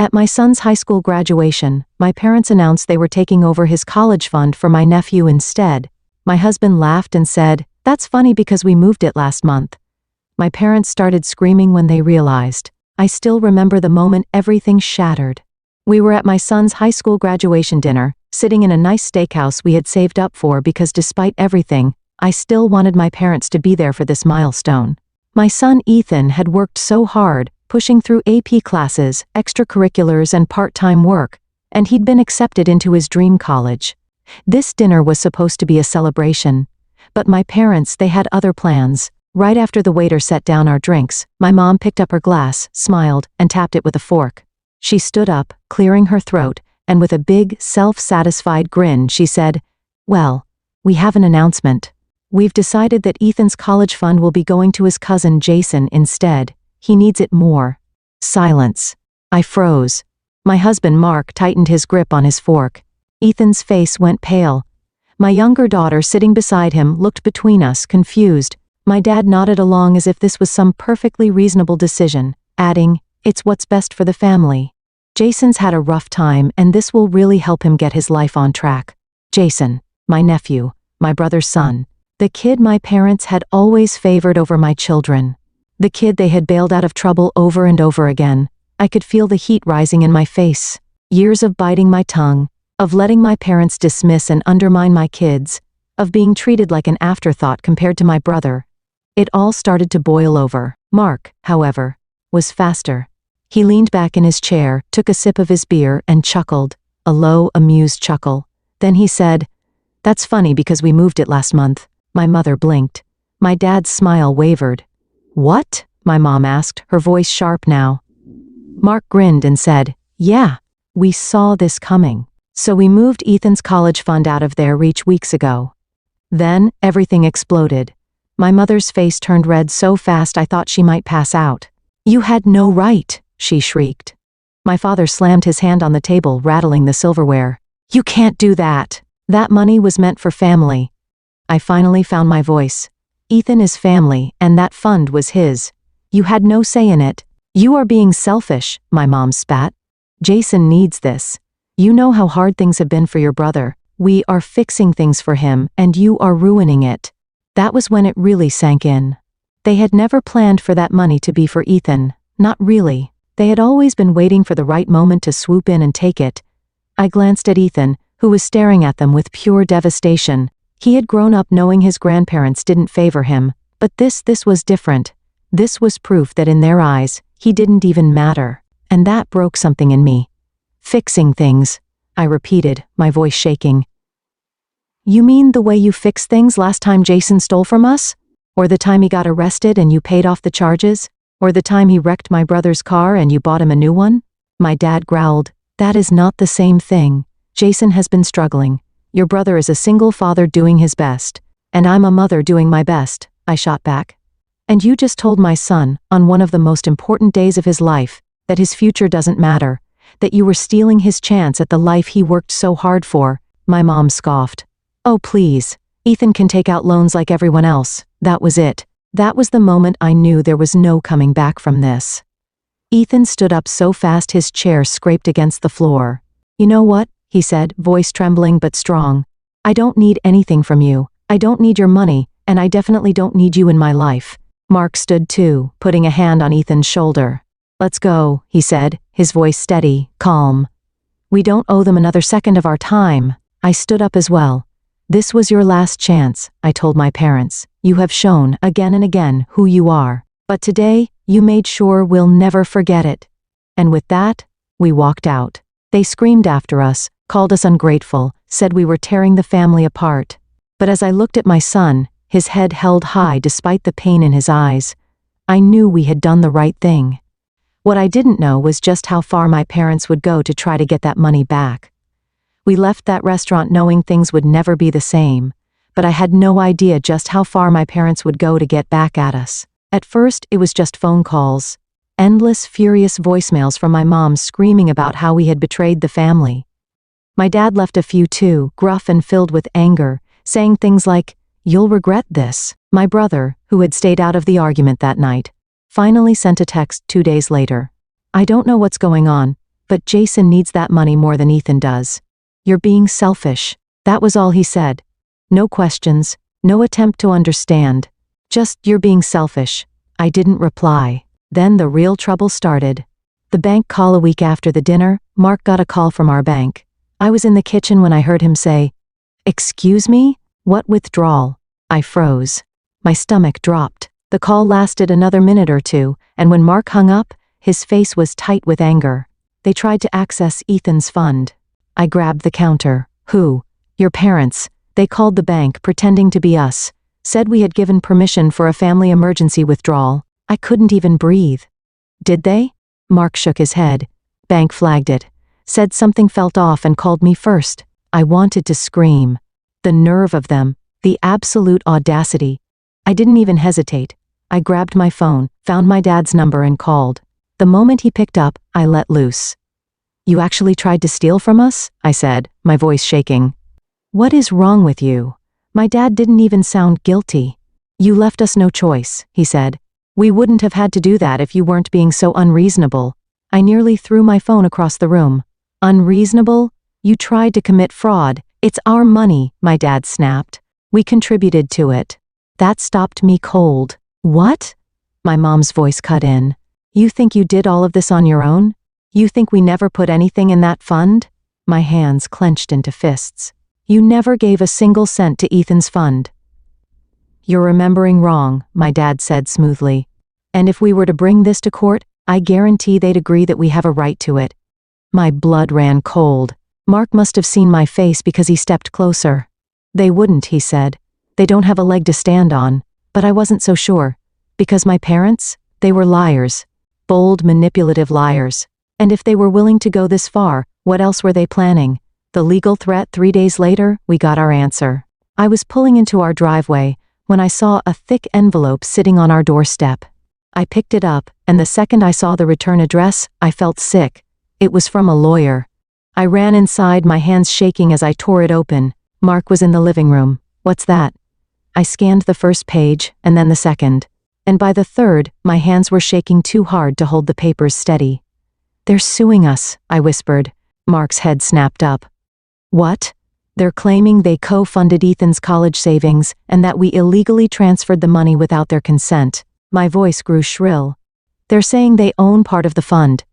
At my son's high school graduation, my parents announced they were taking over his college fund for my nephew instead. My husband laughed and said, "That's funny because we moved it last month." My parents started screaming when they realized. I still remember the moment everything shattered. We were at my son's high school graduation dinner, sitting in a nice steakhouse we had saved up for because despite everything, I still wanted my parents to be there for this milestone. My son Ethan had worked so hard, pushing through AP classes, extracurriculars and part-time work, and he'd been accepted into his dream college. This dinner was supposed to be a celebration, but my parents, they had other plans. Right after the waiter set down our drinks, my mom picked up her glass, smiled, and tapped it with a fork. She stood up, clearing her throat, and with a big, self-satisfied grin, she said, "Well, we have an announcement. We've decided that Ethan's college fund will be going to his cousin Jason instead. He needs it more." Silence. I froze. My husband Mark tightened his grip on his fork. Ethan's face went pale. My younger daughter sitting beside him looked between us, confused. My dad nodded along as if this was some perfectly reasonable decision, adding, "It's what's best for the family. Jason's had a rough time and this will really help him get his life on track." Jason, my nephew, my brother's son, the kid my parents had always favored over my children. The kid they had bailed out of trouble over and over again. I could feel the heat rising in my face. Years of biting my tongue, of letting my parents dismiss and undermine my kids, of being treated like an afterthought compared to my brother. It all started to boil over. Mark, however, was faster. He leaned back in his chair, took a sip of his beer, and chuckled, a low, amused chuckle. Then he said, "That's funny because we moved it last month." My mother blinked. My dad's smile wavered. "What?" my mom asked, her voice sharp now. Mark grinned and said, "Yeah, we saw this coming. So we moved Ethan's college fund out of their reach weeks ago." Then, everything exploded. My mother's face turned red so fast I thought she might pass out. "You had no right," she shrieked. My father slammed his hand on the table, rattling the silverware. "You can't do that. That money was meant for family." I finally found my voice. "Ethan is family, and that fund was his. You had no say in it. You are being selfish," my mom spat. "Jason needs this. You know how hard things have been for your brother. We are fixing things for him, and you are ruining it." That was when it really sank in. They had never planned for that money to be for Ethan. Not really. They had always been waiting for the right moment to swoop in and take it. I glanced at Ethan, who was staring at them with pure devastation. He had grown up knowing his grandparents didn't favor him, but this was different. This was proof that in their eyes, he didn't even matter. And that broke something in me. "Fixing things," I repeated, my voice shaking. "You mean the way you fixed things last time Jason stole from us? Or the time he got arrested and you paid off the charges? Or the time he wrecked my brother's car and you bought him a new one?" My dad growled, "That is not the same thing. Jason has been struggling. Your brother is a single father doing his best. And I'm a mother doing my best," I shot back. "And you just told my son, on one of the most important days of his life, that his future doesn't matter, that you were stealing his chance at the life he worked so hard for," my mom scoffed. "Oh please, Ethan can take out loans like everyone else." That was it. That was the moment I knew there was no coming back from this. Ethan stood up so fast his chair scraped against the floor. "You know what?" he said, voice trembling but strong. "I don't need anything from you. I don't need your money, and I definitely don't need you in my life." Mark stood too, putting a hand on Ethan's shoulder. "Let's go," he said, his voice steady, calm. "We don't owe them another second of our time." I stood up as well. "This was your last chance," I told my parents. "You have shown, again and again, who you are. But today, you made sure we'll never forget it." And with that, we walked out. They screamed after us, called us ungrateful, said we were tearing the family apart. But as I looked at my son, his head held high despite the pain in his eyes, I knew we had done the right thing. What I didn't know was just how far my parents would go to try to get that money back. We left that restaurant knowing things would never be the same, but I had no idea just how far my parents would go to get back at us. At first, it was just phone calls. Endless, furious voicemails from my mom screaming about how we had betrayed the family. My dad left a few too, gruff and filled with anger, saying things like, "You'll regret this." My brother, who had stayed out of the argument that night, finally sent a text 2 days later. "I don't know what's going on, But Jason needs that money more than Ethan does. You're being selfish. That was all he said. No questions, no attempt to understand. Just, you're being selfish. I didn't reply. Then the real trouble started. The bank call a week after the dinner, Mark got a call from our bank. I was in the kitchen when I heard him say, "Excuse me? What withdrawal?" I froze. My stomach dropped. The call lasted another minute or two, and when Mark hung up, his face was tight with anger. They tried to access Ethan's fund. I grabbed the counter. Who? Your parents. They called the bank, pretending to be us. Said we had given permission for a family emergency withdrawal. I couldn't even breathe. Did they? Mark shook his head. Bank flagged it. Said something felt off and called me first. I wanted to scream. The nerve of them. The absolute audacity. I didn't even hesitate. I grabbed my phone, found my dad's number and called. The moment he picked up, I let loose. "You actually tried to steal from us?" I said, my voice shaking. "What is wrong with you?" My dad didn't even sound guilty. "You left us no choice," he said. "We wouldn't have had to do that if you weren't being so unreasonable." I nearly threw my phone across the room. "Unreasonable? You tried to commit fraud. It's our money," my dad snapped. "We contributed to it." That stopped me cold. "What?" My mom's voice cut in. "You think you did all of this on your own? You think we never put anything in that fund?" My hands clenched into fists. "You never gave a single cent to Ethan's fund." "You're remembering wrong," my dad said smoothly. "And if we were to bring this to court, I guarantee they'd agree that we have a right to it." My blood ran cold. Mark must have seen my face because he stepped closer. "They wouldn't," he said. "They don't have a leg to stand on." But I wasn't so sure. Because my parents, they were liars. Bold, manipulative liars. And if they were willing to go this far, what else were they planning? The legal threat 3 days later, we got our answer. I was pulling into our driveway when I saw a thick envelope sitting on our doorstep. I picked it up, and the second I saw the return address, I felt sick. It was from a lawyer. I ran inside, my hands shaking as I tore it open. Mark was in the living room. "What's that?" I scanned the first page, and then the second. And by the third, my hands were shaking too hard to hold the papers steady. "They're suing us," I whispered. Mark's head snapped up. "What?" "They're claiming they co-funded Ethan's college savings and that we illegally transferred the money without their consent." My voice grew shrill. "They're saying they own part of the fund."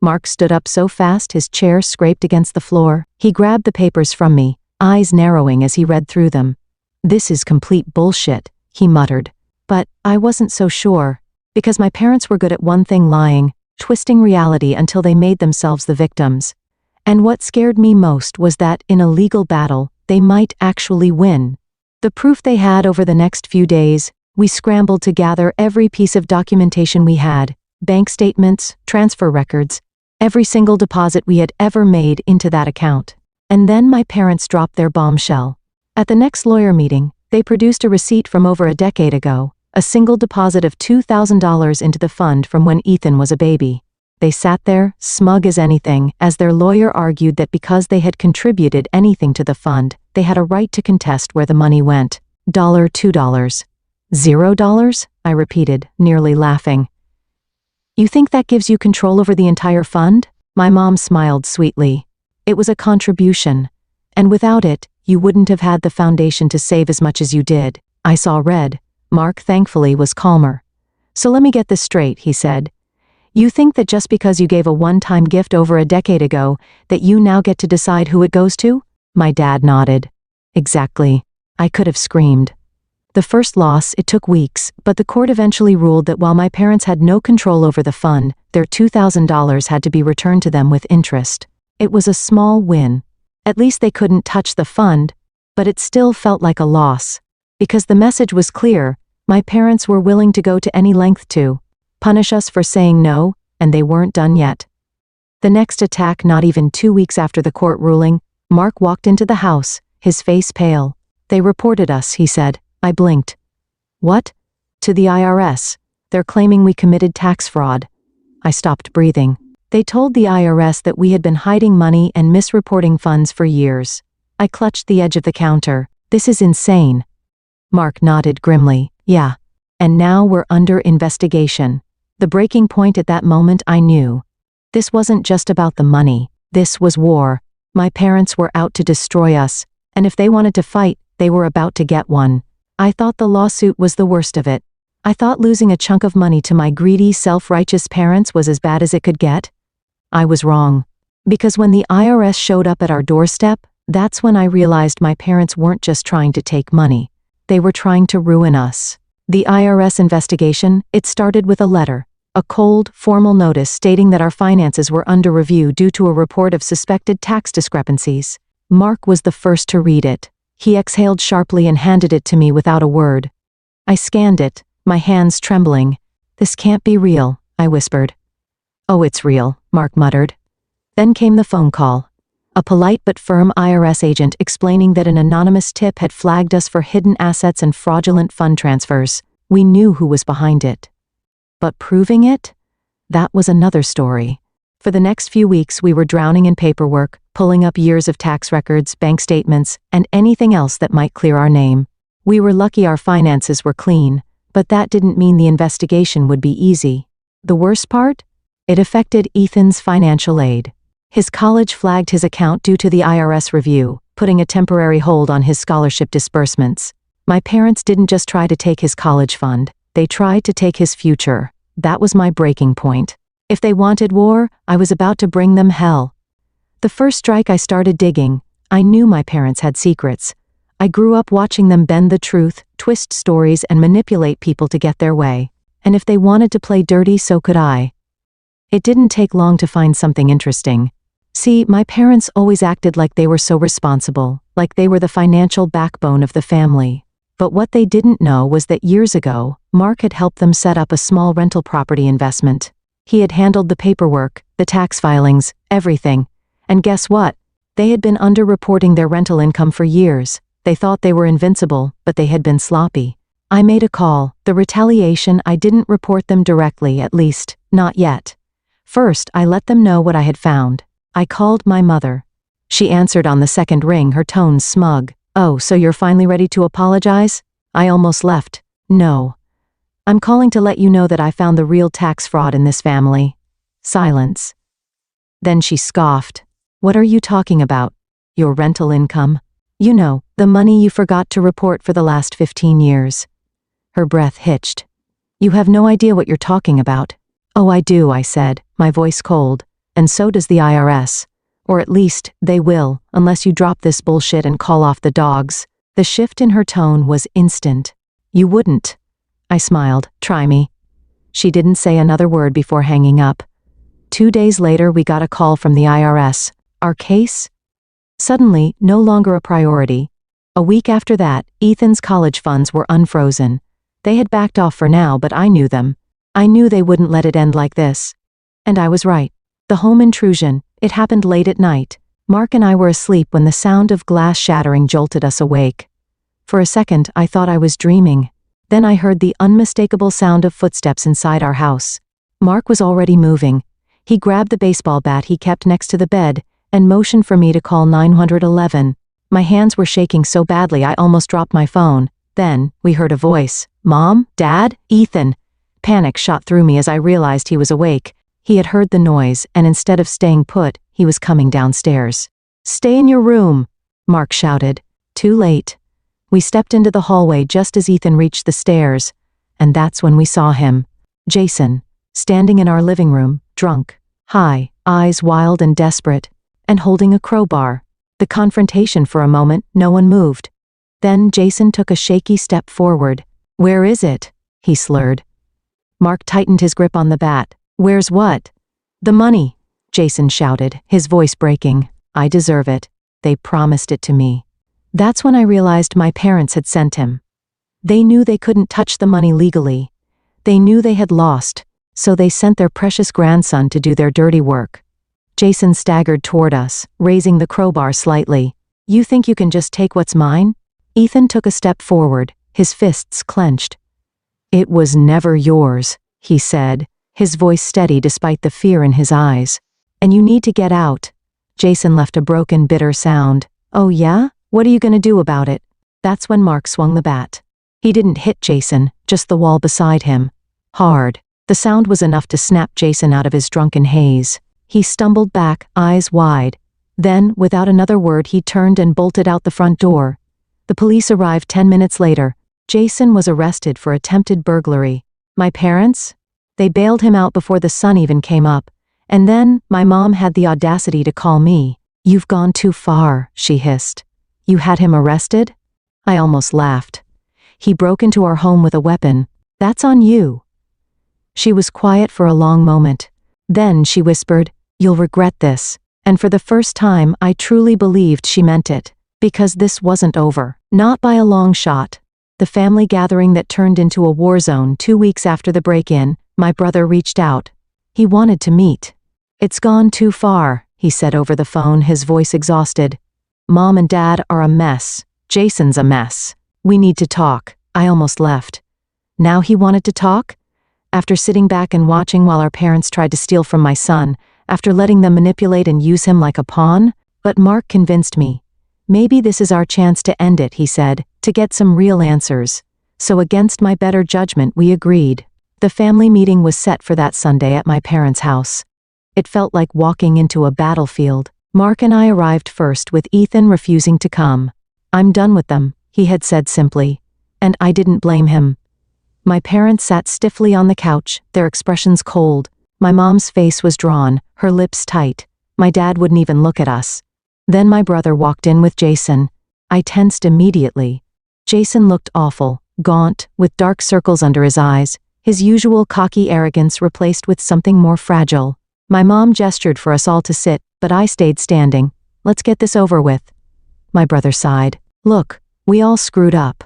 Mark stood up so fast his chair scraped against the floor. He grabbed the papers from me, eyes narrowing as he read through them. "This is complete bullshit," he muttered. But I wasn't so sure, because my parents were good at one thing: lying, twisting reality until they made themselves the victims. And what scared me most was that, in a legal battle, they might actually win. The proof they had over the next few days, we scrambled to gather every piece of documentation we had, bank statements, transfer records, every single deposit we had ever made into that account. And then my parents dropped their bombshell. At the next lawyer meeting, they produced a receipt from over a decade ago, a single deposit of $2,000 into the fund from when Ethan was a baby. They sat there, smug as anything, as their lawyer argued that because they had contributed anything to the fund, they had a right to contest where the money went. $2. $0? I repeated, nearly laughing. "You think that gives you control over the entire fund?" My mom smiled sweetly. "It was a contribution. And without it, you wouldn't have had the foundation to save as much as you did." I saw red. Mark, thankfully, was calmer. "So let me get this straight," he said. "You think that just because you gave a one-time gift over a decade ago, that you now get to decide who it goes to?" My dad nodded. "Exactly." I could have screamed. The first loss, it took weeks, but the court eventually ruled that while my parents had no control over the fund, their $2,000 had to be returned to them with interest. It was a small win. At least they couldn't touch the fund, but it still felt like a loss. Because the message was clear: my parents were willing to go to any length to punish us for saying no, and they weren't done yet. The next attack, not even 2 weeks after the court ruling, Mark walked into the house, his face pale. "They reported us," he said. I blinked. "What?" "To the IRS. They're claiming we committed tax fraud." I stopped breathing. They told the IRS that we had been hiding money and misreporting funds for years. I clutched the edge of the counter. "This is insane." Mark nodded grimly. "Yeah. And now we're under investigation." The breaking point at that moment, I knew. This wasn't just about the money. This was war. My parents were out to destroy us, and if they wanted to fight, they were about to get one. I thought the lawsuit was the worst of it. I thought losing a chunk of money to my greedy, self-righteous parents was as bad as it could get. I was wrong. Because when the IRS showed up at our doorstep, that's when I realized my parents weren't just trying to take money. They were trying to ruin us. The IRS investigation, it started with a letter. A cold, formal notice stating that our finances were under review due to a report of suspected tax discrepancies. Mark was the first to read it. He exhaled sharply and handed it to me without a word. I scanned it, my hands trembling. "This can't be real," I whispered. "Oh, it's real," Mark muttered. Then came the phone call. A polite but firm IRS agent explaining that an anonymous tip had flagged us for hidden assets and fraudulent fund transfers. We knew who was behind it. But proving it? That was another story. For the next few weeks we were drowning in paperwork, pulling up years of tax records, bank statements, and anything else that might clear our name. We were lucky our finances were clean, but that didn't mean the investigation would be easy. The worst part? It affected Ethan's financial aid. His college flagged his account due to the IRS review, putting a temporary hold on his scholarship disbursements. My parents didn't just try to take his college fund, they tried to take his future. That was my breaking point. If they wanted war, I was about to bring them hell. The first strike I started digging, I knew my parents had secrets. I grew up watching them bend the truth, twist stories, and manipulate people to get their way. And if they wanted to play dirty, so could I. It didn't take long to find something interesting. See, my parents always acted like they were so responsible, like they were the financial backbone of the family. But what they didn't know was that years ago, Mark had helped them set up a small rental property investment. He had handled the paperwork, the tax filings, everything. And guess what? They had been underreporting their rental income for years. They thought they were invincible, but they had been sloppy. I made a call. The retaliation, I didn't report them directly, at least, not yet. First, I let them know what I had found. I called my mother. She answered on the second ring, her tone smug. "Oh, so you're finally ready to apologize?" I almost left. "No. I'm calling to let you know that I found the real tax fraud in this family." Silence. Then she scoffed. "What are you talking about? Your rental income? You know, the money you forgot to report for the last 15 years. Her breath hitched. "You have no idea what you're talking about." "Oh, I do," I said, my voice cold. "And so does the IRS. Or at least, they will, unless you drop this bullshit and call off the dogs." The shift in her tone was instant. "You wouldn't." I smiled. "Try me." She didn't say another word before hanging up. 2 days later we got a call from the IRS. Our case? Suddenly, no longer a priority. A week after that, Ethan's college funds were unfrozen. They had backed off for now, but I knew them. I knew they wouldn't let it end like this. And I was right. The home intrusion, it happened late at night. Mark and I were asleep when the sound of glass shattering jolted us awake. For a second, I thought I was dreaming. Then I heard the unmistakable sound of footsteps inside our house. Mark was already moving. He grabbed the baseball bat he kept next to the bed and motioned for me to call 911. My hands were shaking so badly I almost dropped my phone. Then, we heard a voice. "Mom? Dad? Ethan?" Panic shot through me as I realized he was awake. He had heard the noise, and instead of staying put, he was coming downstairs. "Stay in your room," Mark shouted. Too late. We stepped into the hallway just as Ethan reached the stairs, and that's when we saw him. Jason, standing in our living room, drunk, high, eyes wild and desperate, and holding a crowbar. The confrontation for a moment, no one moved. Then Jason took a shaky step forward. "Where is it?" he slurred. Mark tightened his grip on the bat. "Where's what?" "The money," Jason shouted, his voice breaking. "I deserve it. They promised it to me." That's when I realized my parents had sent him. They knew they couldn't touch the money legally. They knew they had lost, so they sent their precious grandson to do their dirty work. Jason staggered toward us, raising the crowbar slightly. "You think you can just take what's mine?" Ethan took a step forward, his fists clenched. "It was never yours," he said, his voice steady despite the fear in his eyes. "And you need to get out." Jason left a broken, bitter sound. "Oh yeah? What are you gonna do about it?" That's when Mark swung the bat. He didn't hit Jason, just the wall beside him. Hard. The sound was enough to snap Jason out of his drunken haze. He stumbled back, eyes wide. Then, without another word, he turned and bolted out the front door. The police arrived 10 minutes later. Jason was arrested for attempted burglary. My parents? They bailed him out before the sun even came up. And then, my mom had the audacity to call me. "You've gone too far," she hissed. "You had him arrested?" I almost laughed. "He broke into our home with a weapon. That's on you." She was quiet for a long moment. Then she whispered, "You'll regret this." And for the first time, I truly believed she meant it. Because this wasn't over. Not by a long shot. The family gathering that turned into a war zone 2 weeks after the break-in, my brother reached out. He wanted to meet. "It's gone too far," he said over the phone, his voice exhausted. "Mom and Dad are a mess. Jason's a mess. We need to talk." I almost left. Now he wanted to talk? After sitting back and watching while our parents tried to steal from my son, after letting them manipulate and use him like a pawn? But Mark convinced me. "Maybe this is our chance to end it," he said, "to get some real answers." So against my better judgment, we agreed. The family meeting was set for that Sunday at my parents' house. It felt like walking into a battlefield. Mark and I arrived first, with Ethan refusing to come. "I'm done with them," he had said simply. And I didn't blame him. My parents sat stiffly on the couch, their expressions cold. My mom's face was drawn, her lips tight. My dad wouldn't even look at us. Then my brother walked in with Jason. I tensed immediately. Jason looked awful, gaunt, with dark circles under his eyes, his usual cocky arrogance replaced with something more fragile. My mom gestured for us all to sit, but I stayed standing. "Let's get this over with." My brother sighed. "Look, we all screwed up."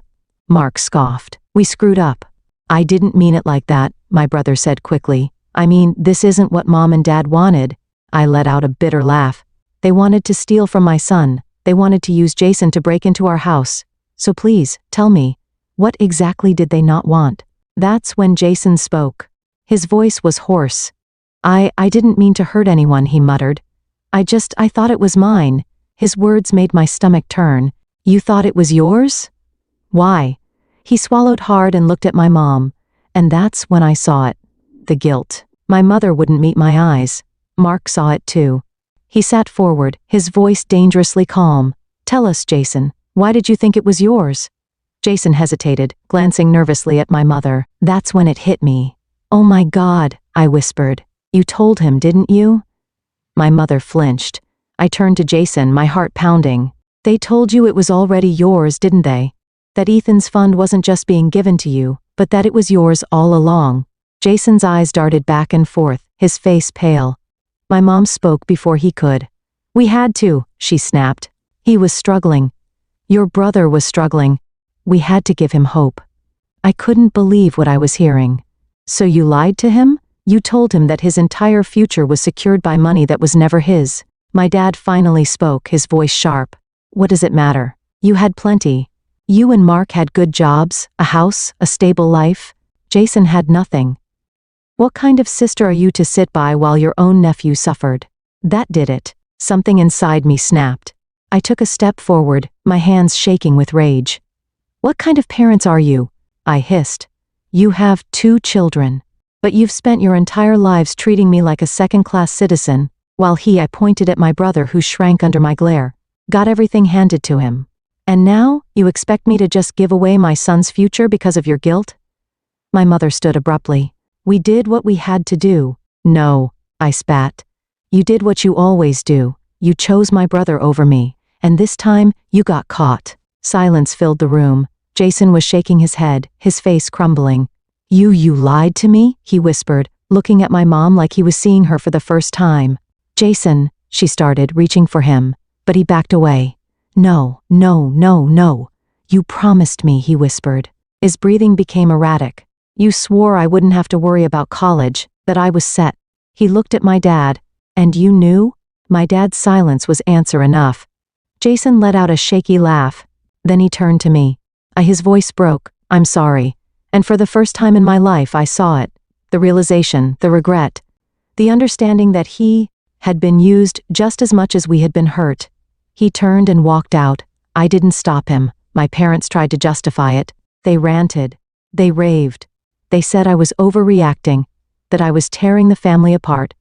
Mark scoffed. "We screwed up." "I didn't mean it like that," my brother said quickly. "I mean, this isn't what Mom and Dad wanted." I let out a bitter laugh. "They wanted to steal from my son. They wanted to use Jason to break into our house. So please, tell me, what exactly did they not want?" That's when Jason spoke. His voice was hoarse. I didn't mean to hurt anyone," he muttered. I thought it was mine." His words made my stomach turn. "You thought it was yours? Why?" He swallowed hard and looked at my mom. And that's when I saw it. The guilt. My mother wouldn't meet my eyes. Mark saw it too. He sat forward, his voice dangerously calm. "Tell us, Jason, why did you think it was yours?" Jason hesitated, glancing nervously at my mother. That's when it hit me. "Oh my God," I whispered. "You told him, didn't you?" My mother flinched. I turned to Jason, my heart pounding. "They told you it was already yours, didn't they? That Ethan's fund wasn't just being given to you, but that it was yours all along." Jason's eyes darted back and forth, his face pale. My mom spoke before he could. "We had to," she snapped. "He was struggling. Your brother was struggling. We had to give him hope." I couldn't believe what I was hearing. "So you lied to him? You told him that his entire future was secured by money that was never his?" My dad finally spoke, his voice sharp. "What does it matter? You had plenty. You and Mark had good jobs, a house, a stable life. Jason had nothing. What kind of sister are you to sit by while your own nephew suffered?" That did it. Something inside me snapped. I took a step forward, my hands shaking with rage. "What kind of parents are you?" I hissed. "You have 2 children. But you've spent your entire lives treating me like a second-class citizen, while I pointed at my brother who shrank under my glare, got everything handed to him. And now, you expect me to just give away my son's future because of your guilt?" My mother stood abruptly. "We did what we had to do." "No," I spat. "You did what you always do. You chose my brother over me. And this time, you got caught." Silence filled the room. Jason was shaking his head, his face crumbling. You lied to me?" he whispered, looking at my mom like he was seeing her for the first time. "Jason," she started, reaching for him, but he backed away. No. "You promised me," he whispered. His breathing became erratic. "You swore I wouldn't have to worry about college, that I was set." He looked at my dad. "And you knew?" My dad's silence was answer enough. Jason let out a shaky laugh. Then he turned to me. His voice broke. "I'm sorry." And for the first time in my life I saw it. The realization, the regret. The understanding that he had been used just as much as we had been hurt. He turned and walked out. I didn't stop him. My parents tried to justify it. They ranted. They raved. They said I was overreacting, that I was tearing the family apart.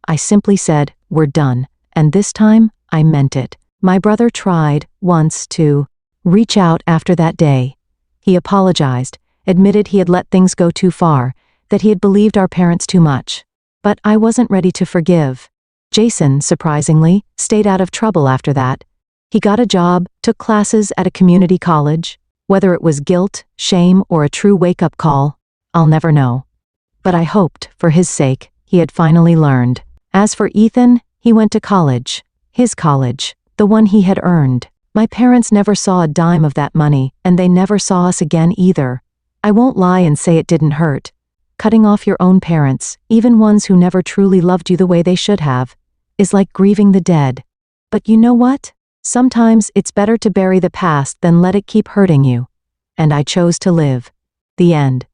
I simply said, "We're done." And this time, I meant it. My brother tried, once, to reach out after that day. He apologized, admitted he had let things go too far, that he had believed our parents too much. But I wasn't ready to forgive. Jason, surprisingly, stayed out of trouble after that. He got a job, took classes at a community college. Whether it was guilt, shame, or a true wake-up call, I'll never know. But I hoped, for his sake, he had finally learned. As for Ethan, he went to college. His college. The one he had earned. My parents never saw a dime of that money, and they never saw us again either. I won't lie and say it didn't hurt. Cutting off your own parents, even ones who never truly loved you the way they should have, is like grieving the dead. But you know what? Sometimes it's better to bury the past than let it keep hurting you. And I chose to live. The end.